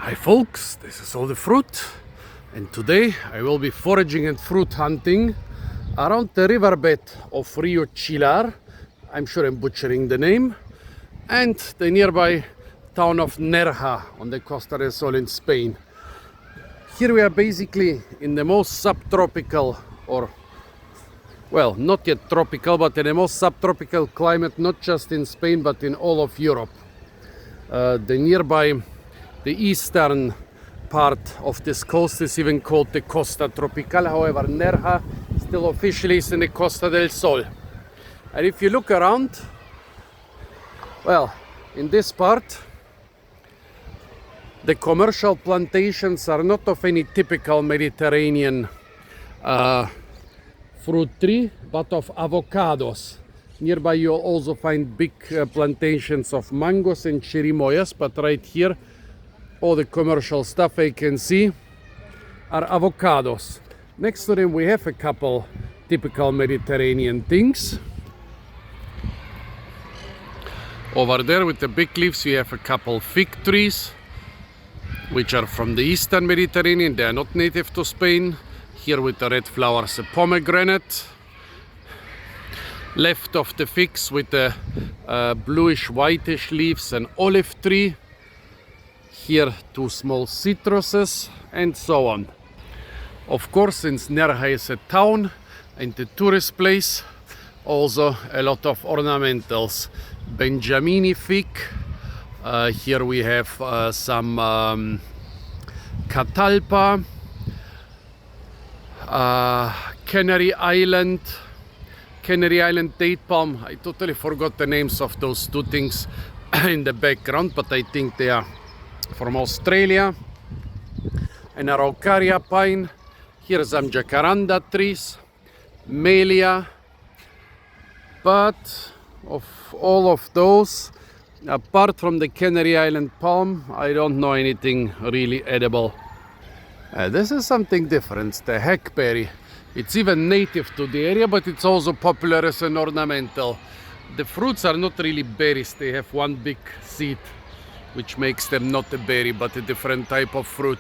Hi folks, this is all the fruit, and today I will be foraging and fruit hunting around the riverbed of Rio Chillar. I'm sure I'm butchering the name, and the nearby town of Nerja on the Costa del Sol in Spain. Here we are basically in the most subtropical, or well, not yet tropical, but in the most subtropical climate, not just in Spain but in all of Europe. The eastern part of this coast is even called the Costa Tropical. However, Nerja still officially is in the Costa del Sol. And if you look around, well, in this part, the commercial plantations are not of any typical Mediterranean fruit tree, but of avocados. Nearby you'll also find big plantations of mangoes and chirimoyas, but right here all the commercial stuff I can see are avocados. Next to them we have a couple typical Mediterranean things. Over there with the big leaves we have a couple fig trees, which are from the eastern Mediterranean. They are not native to Spain. Here with the red flowers, a pomegranate. Left of the figs with the bluish whitish leaves, an olive tree. Here two small citruses, and so on. Of course, since Nerja is a town and a tourist place, also a lot of ornamentals. Benjamini fig. Here we have some catalpa, Canary Island date palm. I totally forgot the names of those two things in the background, but I think they are from Australia. An Araucaria pine. Here some jacaranda trees, Melia. But of all of those, apart from the Canary Island palm, I don't know anything really edible. This is something different, the hackberry. It's even native to the area, but it's also popular as an ornamental. The fruits are not really berries, they have one big seed, which makes them not a berry but a different type of fruit.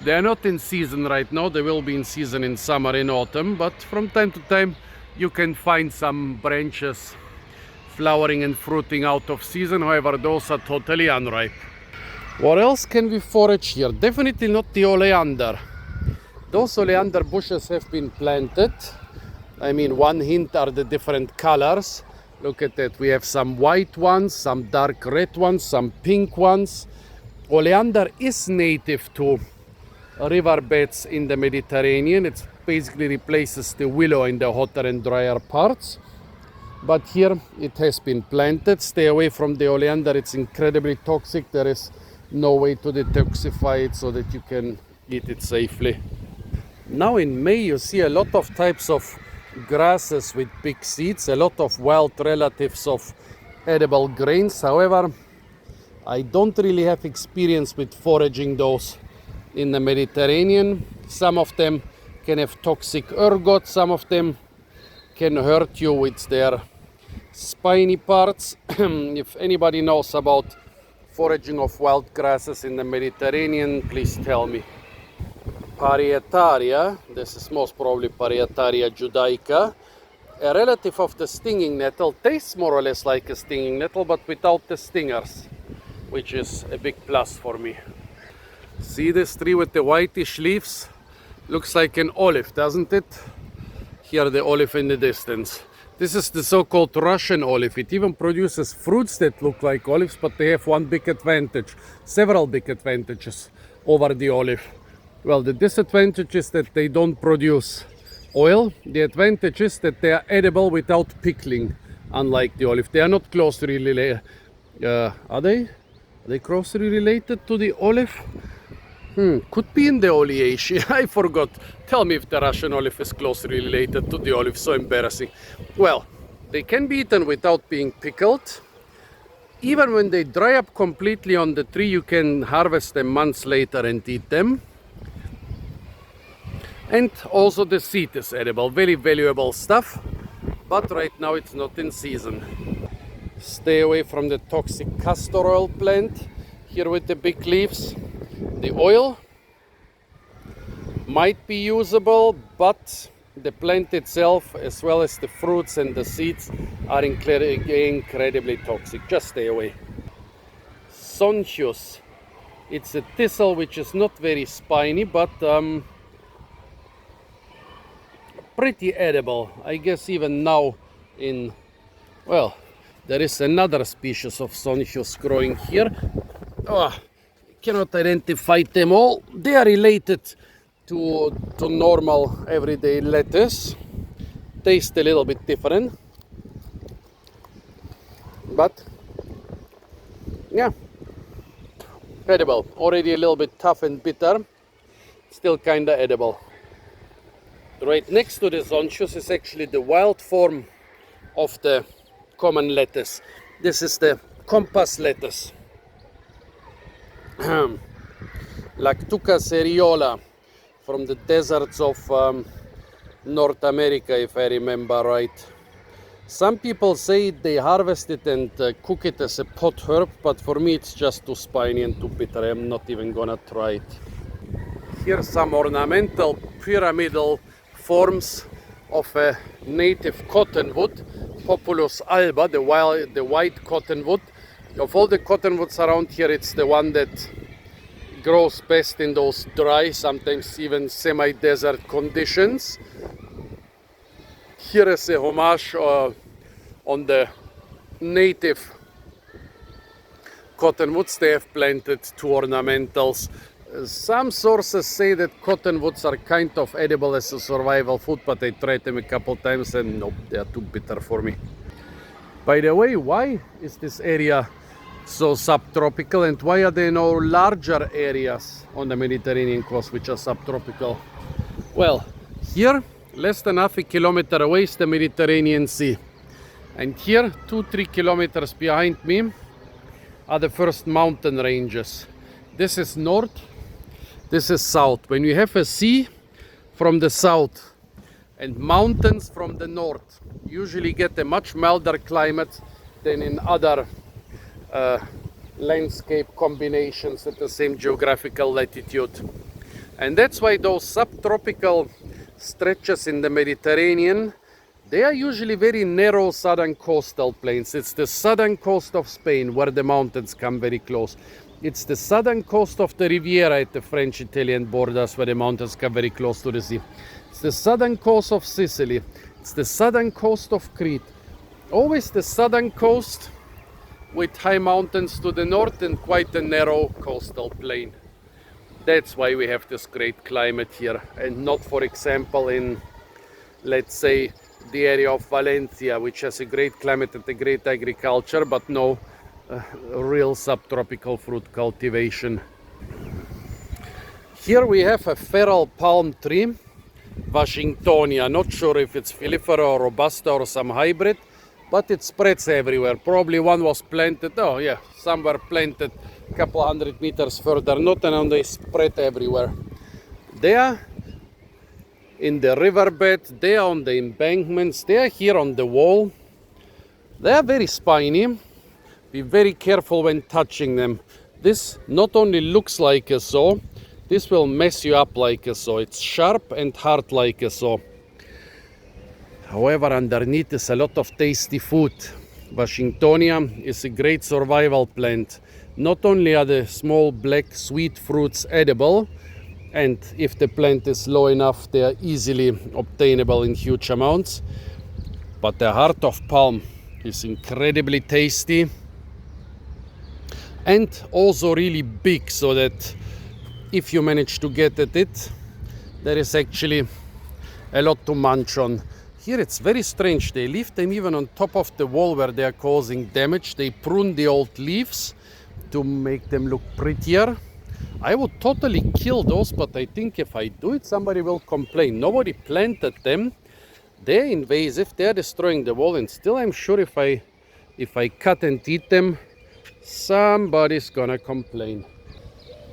They are not in season right now. They will be in season in summer and autumn, but from time to time you can find some branches flowering and fruiting out of season. However, those are totally unripe. What else can we forage here? Definitely not the oleander. Those oleander bushes have been planted. I mean, one hint are the different colors. Look at that, we have some white ones, some dark red ones, some pink ones. Oleander is native to riverbeds in the Mediterranean. It basically replaces the willow in the hotter and drier parts. But here it has been planted. Stay away from the oleander, it's incredibly toxic. There is no way to detoxify it so that you can eat it safely. Now in May you see a lot of types of grasses with big seeds, a lot of wild relatives of edible grains. However, I don't really have experience with foraging those in the Mediterranean. Some of them can have toxic ergot, some of them can hurt you with their spiny parts. If anybody knows about foraging of wild grasses in the Mediterranean, please tell me. Parietaria, this is most probably Parietaria judaica, a relative of the stinging nettle, tastes more or less like a stinging nettle but without the stingers, which is a big plus for me. See this tree with the whitish leaves? Looks like an olive, doesn't it? Here the olive in the distance. This is the so-called Russian olive. It even produces fruits that look like olives, but they have one big advantage, several big advantages over the olive. Well, the disadvantage is that they don't produce oil. The advantage is that they are edible without pickling, unlike the olive. They are not closely related. Are they? Are they closely related to the olive? Could be in the Oleaceae. I forgot. Tell me if the Russian olive is closely related to the olive. So embarrassing. Well, they can be eaten without being pickled. Even when they dry up completely on the tree, you can harvest them months later and eat them. And also the seed is edible, very valuable stuff, but right now it's not in season. Stay away from the toxic castor oil plant, here with the big leaves. The oil might be usable, but the plant itself, as well as the fruits and the seeds, are incredibly toxic. Just stay away. Sonchus. It's a thistle which is not very spiny, but pretty edible. I guess even now well, there is another species of Sonchus growing here. Cannot identify them all. They are related to normal everyday lettuce. Taste a little bit different, but yeah, edible. Already a little bit tough and bitter, still kinda edible. Right next to the Sonchus is actually the wild form of the common lettuce. This is the compass lettuce. Lactuca seriola, from the deserts of North America, if I remember right. Some people say they harvest it and cook it as a pot herb, but for me it's just too spiny and too bitter. I'm not even gonna try it. Here's some ornamental pyramidal forms of a native cottonwood, Populus alba, the white cottonwood. Of all the cottonwoods around here, it's the one that grows best in those dry, sometimes even semi-desert conditions. Here is a homage on the native cottonwoods. They have planted two ornamentals. Some sources say that cottonwoods are kind of edible as a survival food, but I tried them a couple times and nope, they are too bitter for me. By the way, why is this area so subtropical, and why are there no larger areas on the Mediterranean coast which are subtropical? Well, here, less than half a kilometer away is the Mediterranean Sea. And here, 2-3 kilometers behind me, are the first mountain ranges. This is north, this is south. When you have a sea from the south and mountains from the north, you usually get a much milder climate than in other landscape combinations at the same geographical latitude. And that's why those subtropical stretches in the Mediterranean, they are usually very narrow southern coastal plains. It's the southern coast of Spain where the mountains come very close. It's the southern coast of the Riviera at the French-Italian borders where the mountains come very close to the sea. It's the southern coast of Sicily. It's the southern coast of Crete. Always the southern coast with high mountains to the north and quite a narrow coastal plain. That's why we have this great climate here, and not, for example, in, let's say, the area of Valencia, which has a great climate and a great agriculture, but no real subtropical fruit cultivation. Here we have a feral palm tree, Washingtonia. Not sure if it's Filifera or Robusta or some hybrid, but it spreads everywhere. Probably one was planted, somewhere planted a couple 100 meters further north, and they spread everywhere. They are in the riverbed, they are on the embankments, they are here on the wall. They are very spiny. Be very careful when touching them. This not only looks like a saw, this will mess you up like a saw. It's sharp and hard like a saw. However, underneath is a lot of tasty food. Washingtonia is a great survival plant. Not only are the small black sweet fruits edible, and if the plant is low enough, they are easily obtainable in huge amounts, but the heart of palm is incredibly tasty and also really big, so that if you manage to get at it, there is actually a lot to munch on. Here it's very strange. They leave them even on top of the wall where they are causing damage. They prune the old leaves to make them look prettier. I would totally kill those, but I think if I do it, somebody will complain. Nobody planted them. They're invasive. They're destroying the wall, and still I'm sure if I cut and eat them, somebody's gonna complain.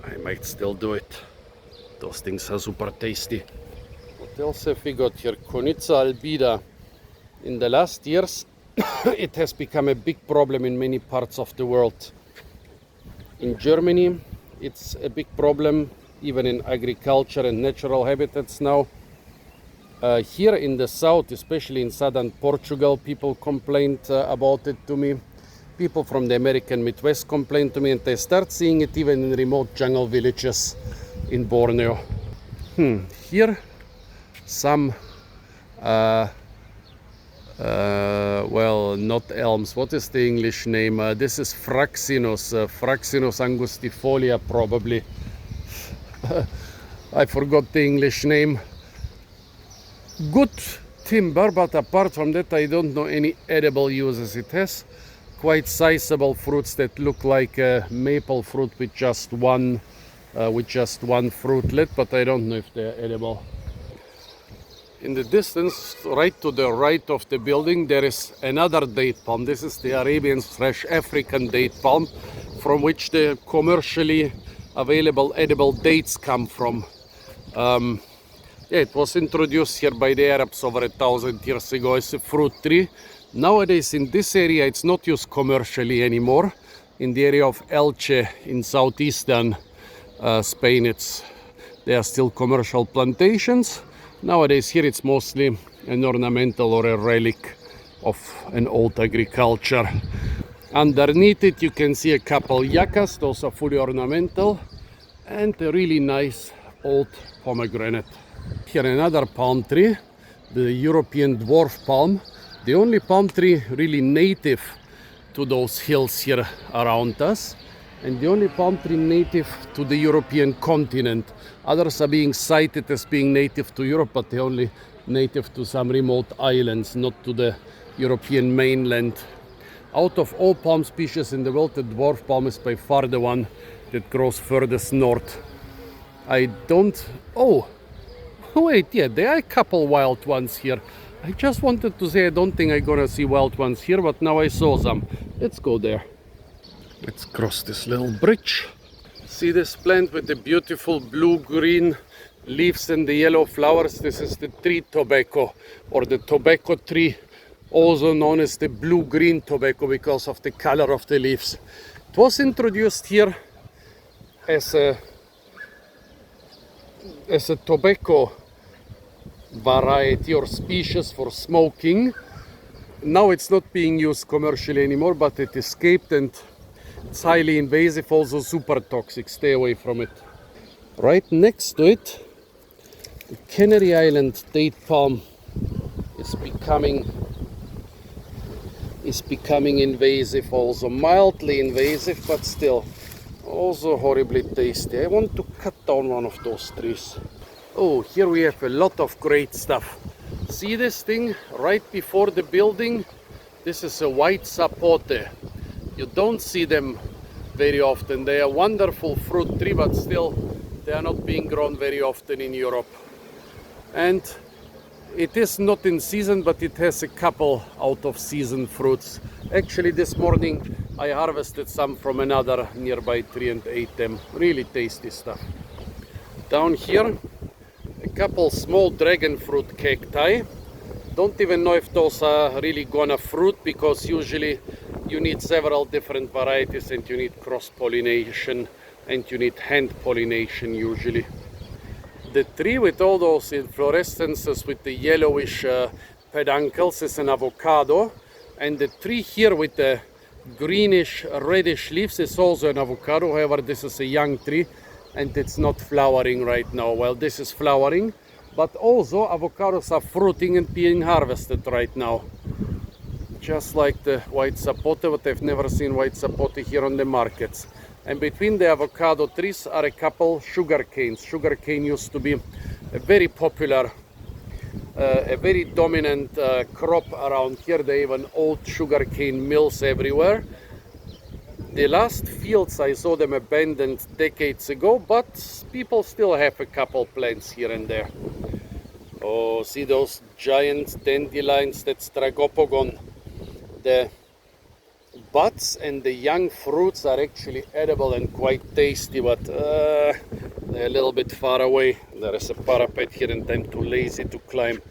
I might still do it. Those things are super tasty. What else have we got here? Konica albida. In the last years, it has become a big problem in many parts of the world. In Germany, It's a big problem even in agriculture and natural habitats now. Here in the south, especially in southern Portugal, people complained about it to me. People from the American Midwest complained to me, and they start seeing it even in remote jungle villages in Borneo. Here, some, well, not elms. What is the English name? This is Fraxinus, Fraxinus angustifolia, probably. I forgot the English name. Good timber, but apart from that, I don't know any edible uses. It has quite sizable fruits that look like a maple fruit with just one fruitlet, but I don't know if they're edible. In the distance, right to the right of the building, there is another date palm. This is the Arabian/African date palm, from which the commercially available edible dates come from. Yeah, it was introduced here by the Arabs over 1,000 years ago as a fruit tree. Nowadays in this area it's not used commercially anymore. In the area of Elche in southeastern Spain, there are still commercial plantations. Nowadays here it's mostly an ornamental or a relic of an old agriculture. Underneath it you can see a couple yuccas, those are fully ornamental, and a really nice old pomegranate. Here another palm tree, the European dwarf palm, the only palm tree really native to those hills here around us, and the only palm tree native to the European continent. Others are being cited as being native to Europe, but they're only native to some remote islands, not to the European mainland. Out of all palm species in the world, the dwarf palm is by far the one that grows furthest north. Wait, yeah, there are a couple wild ones here. I just wanted to say I don't think I'm gonna see wild ones here, but now I saw some. Let's go there. Let's cross this little bridge. See this plant with the beautiful blue-green leaves and the yellow flowers? This is the tree tobacco, or the tobacco tree, also known as the blue-green tobacco because of the color of the leaves. It was introduced here as a tobacco variety or species for smoking. Now it's not being used commercially anymore, but it escaped, and it's highly invasive, also super toxic. Stay away from it. Right next to it, the Canary Island date palm is becoming invasive, also mildly invasive, but still also horribly tasty. I want to cut down one of those trees. Oh, here we have a lot of great stuff. See this thing right before the building? This is a white sapote. You don't see them very often. They are a wonderful fruit tree, but still they are not being grown very often in Europe. And it is not in season, but it has a couple out of season fruits. Actually, this morning I harvested some from another nearby tree and ate them. Really tasty stuff. Down here, a couple small dragon fruit cacti. Don't even know if those are really gonna fruit, because usually you need several different varieties and you need cross-pollination and you need hand pollination usually. The tree with all those inflorescences with the yellowish peduncles is an avocado, and the tree here with the greenish reddish leaves is also an avocado. However, this is a young tree and it's not flowering right now. Well, this is flowering, but also avocados are fruiting and being harvested right now. Just like the white sapote, but I've never seen white sapote here on the markets. And between the avocado trees are a couple sugar canes. Sugar cane used to be a very popular, a very dominant crop around here. There are even old sugar cane mills everywhere. The last fields I saw them abandoned decades ago, but people still have a couple plants here and there. Oh, see those giant dandelions? That's Dragopogon. The buds and the young fruits are actually edible and quite tasty, but they're a little bit far away. There is a parapet here and I'm too lazy to climb.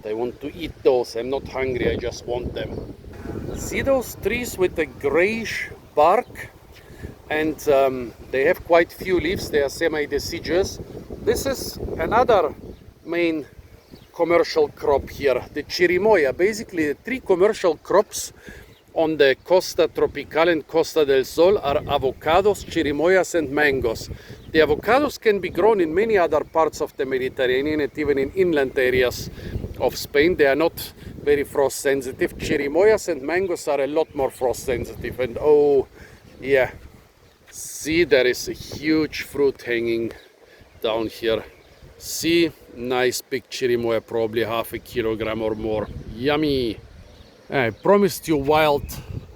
I want to eat those. I'm not hungry, I just want them. See those trees with the grayish bark? and they have quite few leaves. They are semi-deciduous. This is another main commercial crop here, the chirimoya. Basically, the three commercial crops on the Costa Tropical and Costa del Sol are avocados, chirimoyas, and mangoes. The avocados can be grown in many other parts of the Mediterranean and even in inland areas of Spain. They are not very frost sensitive. Chirimoyas and mangoes are a lot more frost sensitive. And oh, yeah, see, there is a huge fruit hanging down here. See, nice big chirimoya, probably half a kilogram or more. Yummy. I promised you wild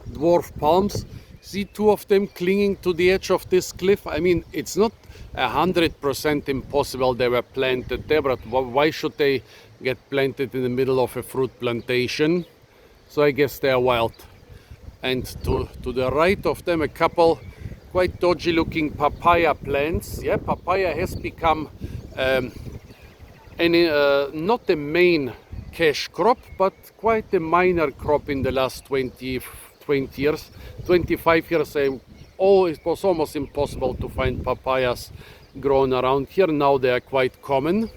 dwarf palms. See two of them clinging to the edge of this cliff. I mean, it's not 100% impossible they were planted there, but why should they get planted in the middle of a fruit plantation? So I guess they are wild. And to the right of them, a couple quite dodgy looking papaya plants. Yeah, papaya has become not the main cash crop, but quite a minor crop in the last 20 years, 25 years. It was almost impossible to find papayas grown around here. Now they are quite common.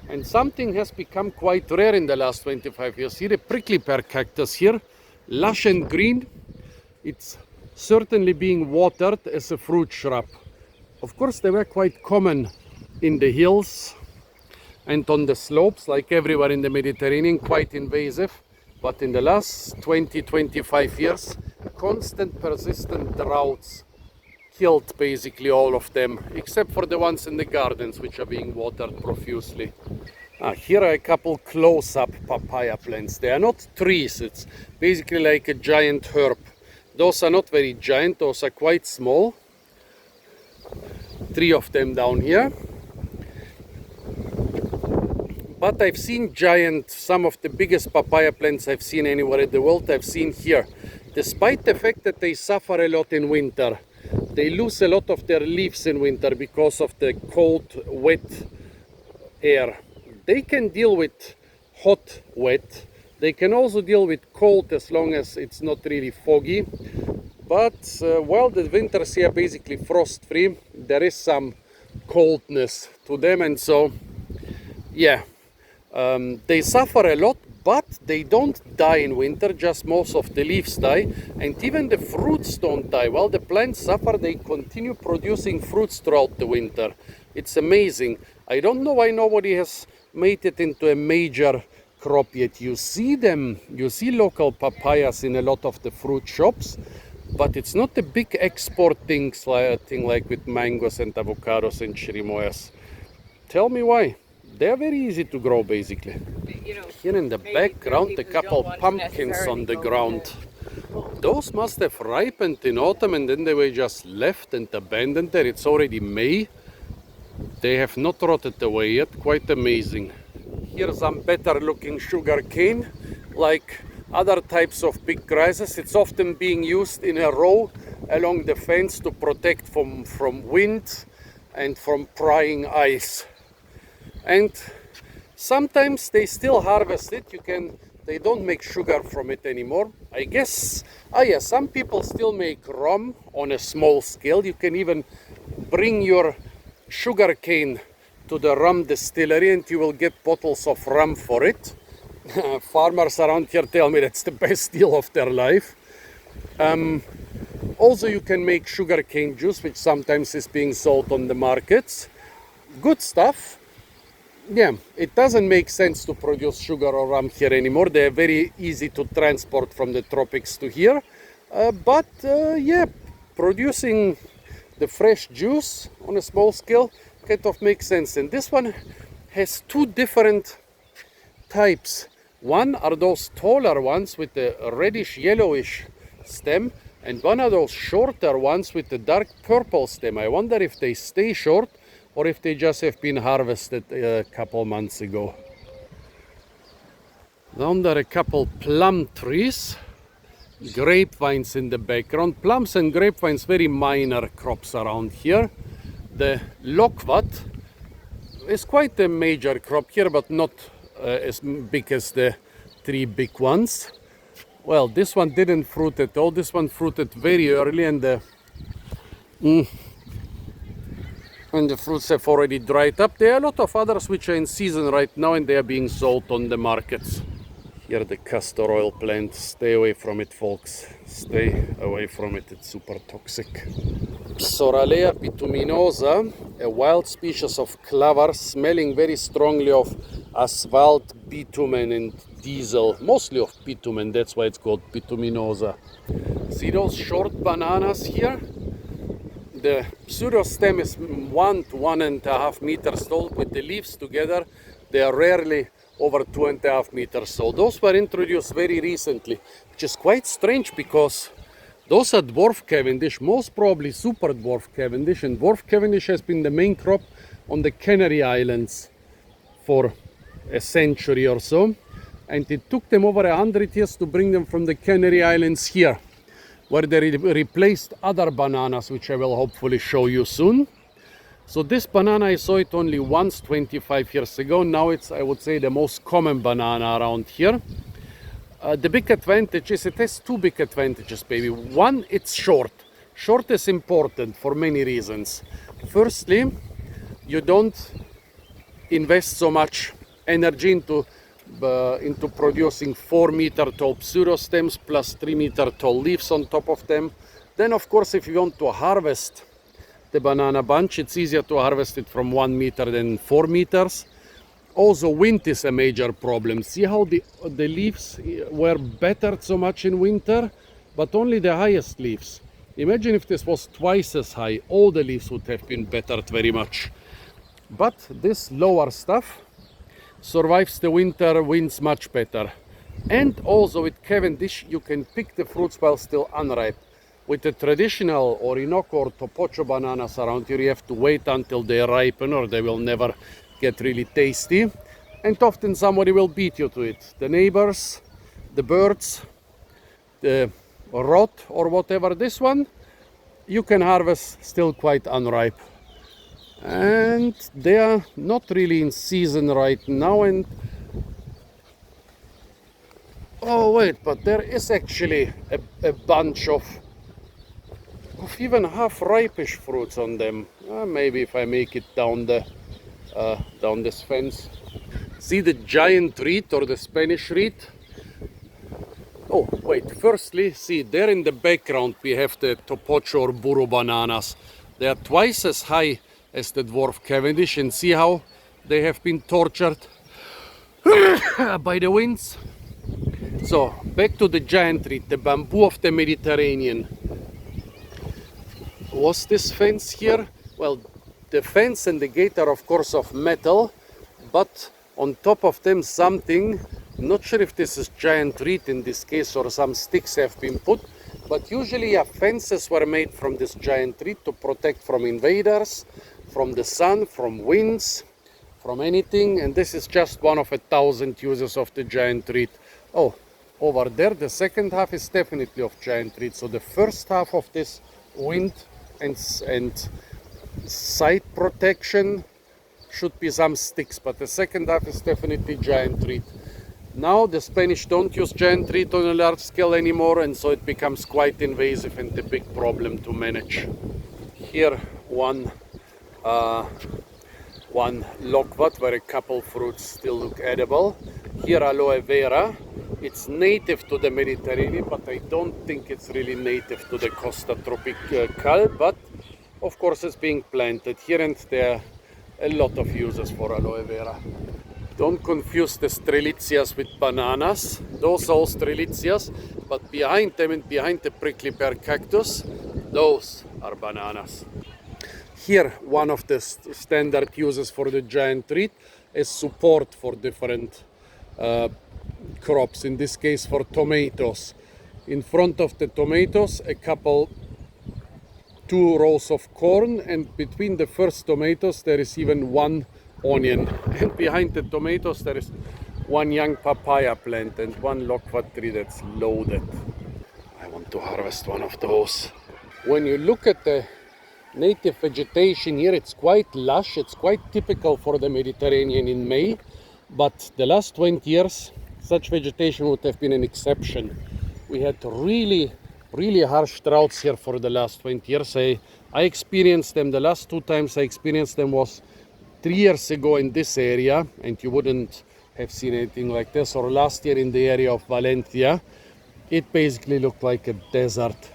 And something has become quite rare in the last 25 years. See the prickly pear cactus here, lush and green. It's certainly being watered as a fruit shrub. Of course, they were quite common in the hills and on the slopes, like everywhere in the Mediterranean, quite invasive. But in the last 20-25 years, constant persistent droughts killed basically all of them, except for the ones in the gardens, which are being watered profusely. Here are a couple close-up papaya plants. They are not trees, it's basically like a giant herb. Those are not very giant, those are quite small. 3 of them down here. But I've seen giant, some of the biggest papaya plants I've seen anywhere in the world, I've seen here. Despite the fact that they suffer a lot in winter, they lose a lot of their leaves in winter because of the cold, wet air. They can deal with hot, wet. They can also deal with cold as long as it's not really foggy. But while the winters here are basically frost-free, there is some coldness to them, and so, yeah. They suffer a lot, but they don't die in winter, just most of the leaves die, and even the fruits don't die. While the plants suffer, they continue producing fruits throughout the winter. It's amazing. I don't know why nobody has made it into a major crop yet. You see them, you see local papayas in a lot of the fruit shops, but it's not a big export thing like with mangoes and avocados and chirimoyas. Tell me why. They're very easy to grow, basically. Here in the background, a couple pumpkins on the ground. Those must have ripened in autumn and then they were just left and abandoned there. It's already May. They have not rotted away yet. Quite amazing. Here's some better looking sugar cane. Like other types of big grasses, it's often being used in a row along the fence to protect from wind and from prying ice. And sometimes they still harvest it. They don't make sugar from it anymore. I guess, yeah, some people still make rum on a small scale. You can even bring your sugar cane to the rum distillery and you will get bottles of rum for it. Farmers around here tell me that's the best deal of their life. Also, you can make sugar cane juice, which sometimes is being sold on the markets. Good stuff. Yeah, it doesn't make sense to produce sugar or rum here anymore. They're very easy to transport from the tropics to here. But yeah, producing the fresh juice on a small scale kind of makes sense. And this one has 2 different types. One are those taller ones with the reddish yellowish stem, and one are those shorter ones with the dark purple stem. I wonder if they stay short or if they just have been harvested a couple months ago. Down there are a couple plum trees, grapevines in the background. Plums and grapevines, very minor crops around here. The loquat is quite a major crop here, but not as big as the 3 big ones. Well, this one didn't fruit at all. This one fruited very early, and the And the fruits have already dried up. There are a lot of others which are in season right now and they are being sold on the markets. Here the castor oil plant. Stay away from it, folks. Stay away from it. It's super toxic. Psoralea bituminosa, a wild species of clover smelling very strongly of asphalt, bitumen and diesel. Mostly of bitumen, that's why it's called bituminosa. See those short bananas here? The pseudostem is 1 to 1.5 meters tall. With the leaves together, they are rarely over 2.5 meters tall. Those were introduced very recently, which is quite strange because those are dwarf Cavendish, most probably super dwarf Cavendish, and dwarf Cavendish has been the main crop on the Canary Islands for a century or so, and it took them over 100 years to bring them from the Canary Islands here, where they replaced other bananas, which I will hopefully show you soon. So this banana, I saw it only once 25 years ago. Now it's, I would say, the most common banana around here. The big advantage is it has two big advantages, baby. One, it's short. Short is important for many reasons. Firstly, you don't invest so much energy into producing 4-meter tall pseudostems plus 3-meter tall leaves on top of them. Then, of course, if you want to harvest the banana bunch, it's easier to harvest it from 1 meter than 4 meters. Also, wind is a major problem. See how the leaves were battered so much in winter, but only the highest leaves. Imagine if this was twice as high, all the leaves would have been battered very much. But this lower stuff survives the winter winds much better. And also with Cavendish, you can pick the fruits while still unripe. With the traditional Orinoco or Topocho bananas around here, you have to wait until they ripen or they will never get really tasty, and often somebody will beat you to it. The neighbors, the birds, the rot or whatever. This one you can harvest still quite unripe, and they are not really in season right now. And oh wait, but there is actually a bunch of even half ripish fruits on them. Maybe if I make it down this fence. See the giant reed or the Spanish reed? Oh wait, firstly, see there in the background we have the Topocho or Buru bananas. They are twice as high as the dwarf Cavendish, and see how they have been tortured by the winds. So back to the giant reed, the bamboo of the Mediterranean. Was this fence here? Well, the fence and the gate are of course of metal, but on top of them something, not sure if this is giant reed in this case or some sticks have been put, but usually fences were made from this giant reed to protect from invaders, from the sun, from winds, from anything, and this is just one of 1,000 uses of the giant reed. Oh, over there the second half is definitely of giant reed, so the first half of this wind and side protection should be some sticks, but the second half is definitely giant reed. Now the Spanish don't use giant reed on a large scale anymore, and so it becomes quite invasive and a big problem to manage. Here one loquat where a couple fruits still look edible. Here aloe vera. It's native to the Mediterranean, but I don't think it's really native to the Costa Tropical, but of course it's being planted here, and there are a lot of uses for aloe vera. Don't confuse the strelitzias with bananas. Those are all strelitzias, but behind them and behind the prickly pear cactus, those are bananas. Here, one of the standard uses for the giant reed is support for different crops, in this case for tomatoes. In front of the tomatoes, two rows of corn, and between the first tomatoes there is even one onion, and behind the tomatoes there is one young papaya plant and one loquat tree that's loaded. I want to harvest one of those. When you look at the native vegetation here, it's quite lush, it's quite typical for the Mediterranean in May, but the last 20 years such vegetation would have been an exception. We had really harsh droughts here for the last 20 years. I I experienced them, the last 2 times I experienced them was 3 years ago in this area, and you wouldn't have seen anything like this, or last year in the area of Valencia. It basically looked like a desert.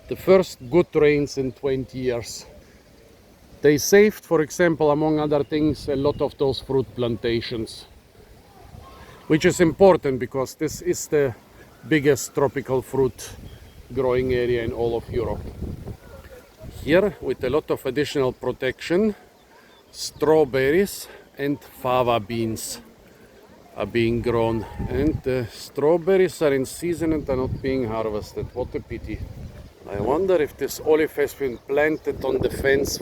The first good rains in 20 years. They saved, for example, among other things, a lot of those fruit plantations, which is important because this is the biggest tropical fruit growing area in all of Europe. Here, with a lot of additional protection, strawberries and fava beans are being grown, and the strawberries are in season and are not being harvested. What a pity. I wonder if this olive has been planted on the fence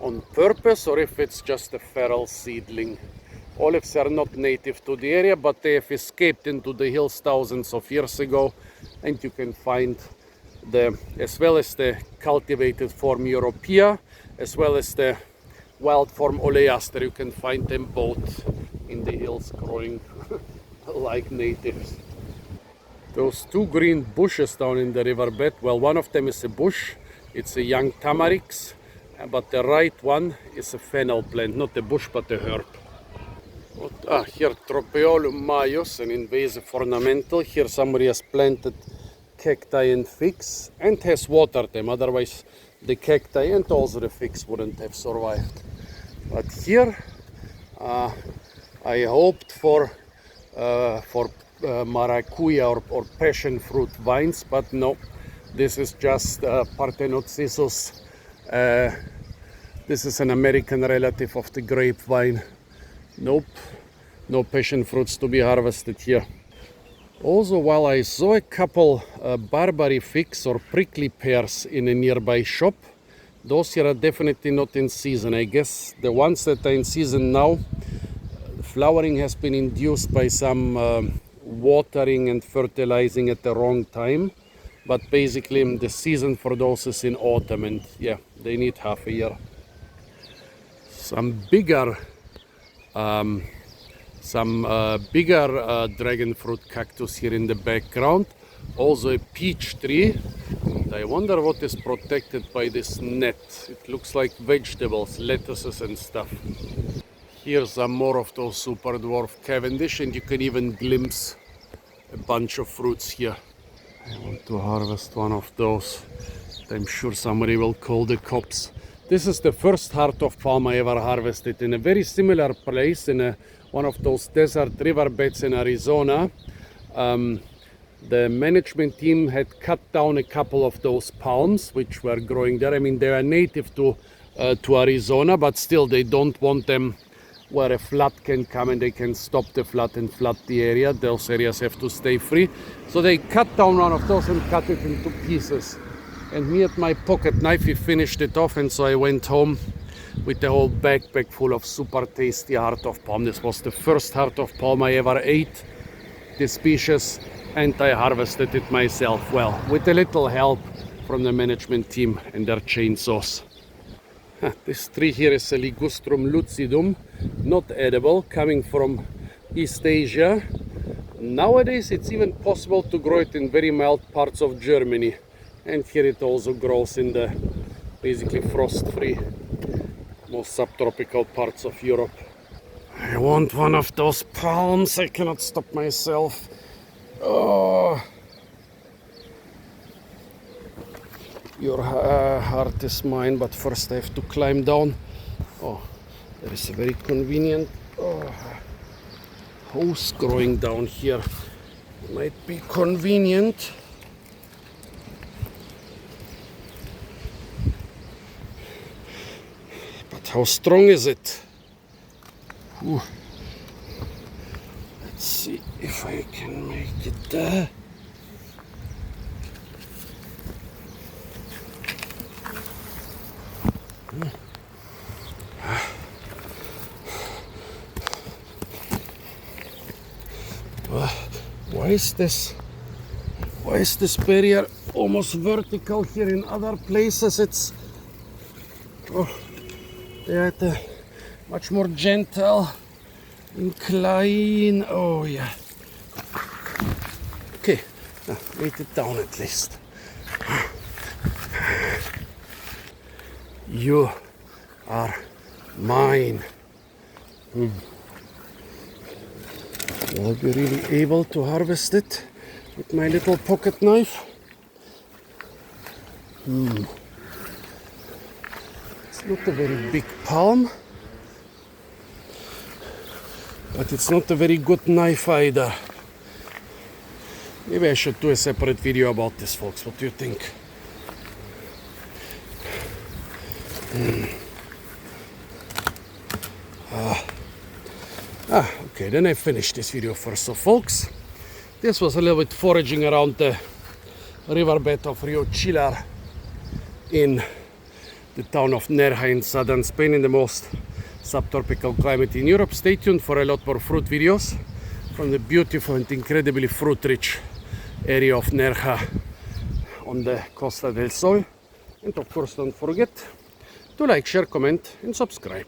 on purpose, or if it's just a feral seedling. Olives are not native to the area, but they have escaped into the hills thousands of years ago, and you can find as well as the cultivated form Europea, as well as the wild form Oleaster. You can find them both in the hills growing like natives. Those 2 green bushes down in the riverbed, well, one of them is a bush, it's a young tamarix, but the right one is a fennel plant, not a bush but a herb. Here Tropeolum majus, an invasive ornamental. Here somebody has planted cacti and figs and has watered them, otherwise the cacti and also the figs wouldn't have survived. But here I hoped for maracuja or passion fruit vines, but no, this is just Parthenocissus. This is an American relative of the grapevine. Nope, no passion fruits to be harvested here. Also, while I saw a couple Barbary figs or prickly pears in a nearby shop, those here are definitely not in season. I guess the ones that are in season now, flowering has been induced by some watering and fertilizing at the wrong time. But basically the season for those is in autumn, and yeah, they need half a year. Some bigger dragon fruit cactus here in the background. Also a peach tree. And I wonder what is protected by this net. It looks like vegetables, lettuces and stuff. Here's some more of those super dwarf Cavendish, and you can even glimpse a bunch of fruits here. I want to harvest one of those. I'm sure somebody will call the cops. This is the first heart of palm I ever harvested in a very similar place, in one of those desert riverbeds in Arizona. The management team had cut down a couple of those palms which were growing there. I mean, they are native to Arizona, but still they don't want them where a flood can come and they can stop the flood and flood the area. Those areas have to stay free. So they cut down one of those and cut it into pieces. And me at my pocket knife, we finished it off, and so I went home with the whole backpack full of super tasty heart of palm. This was the first heart of palm I ever ate, this species, and I harvested it myself. Well, with a little help from the management team and their chainsaws. This tree here is a Ligustrum lucidum, not edible, coming from East Asia. Nowadays it's even possible to grow it in very mild parts of Germany. And here it also grows in the basically frost-free, most subtropical parts of Europe. I want one of those palms, I cannot stop myself. Oh. Your heart is mine, but first I have to climb down. Oh, there is a very convenient hose growing down here. Might be convenient. But how strong is it? Ooh. Let's see if I can make it there. Why is this barrier almost vertical here? In other places it's they're at a much more gentle incline. Oh yeah. Okay, now made it down at least. You are mine. Will I be really able to harvest it with my little pocket knife? It's not a very big palm, but it's not a very good knife either. Maybe I should do a separate video about this, folks. What do you think? Okay, then I finished this video first. So folks, this was a little bit foraging around the riverbed of Rio Chillar in the town of Nerja in southern Spain, in the most subtropical climate in Europe. Stay tuned for a lot more fruit videos from the beautiful and incredibly fruit-rich area of Nerja on the Costa del Sol. And of course, don't forget to like, share, comment and subscribe.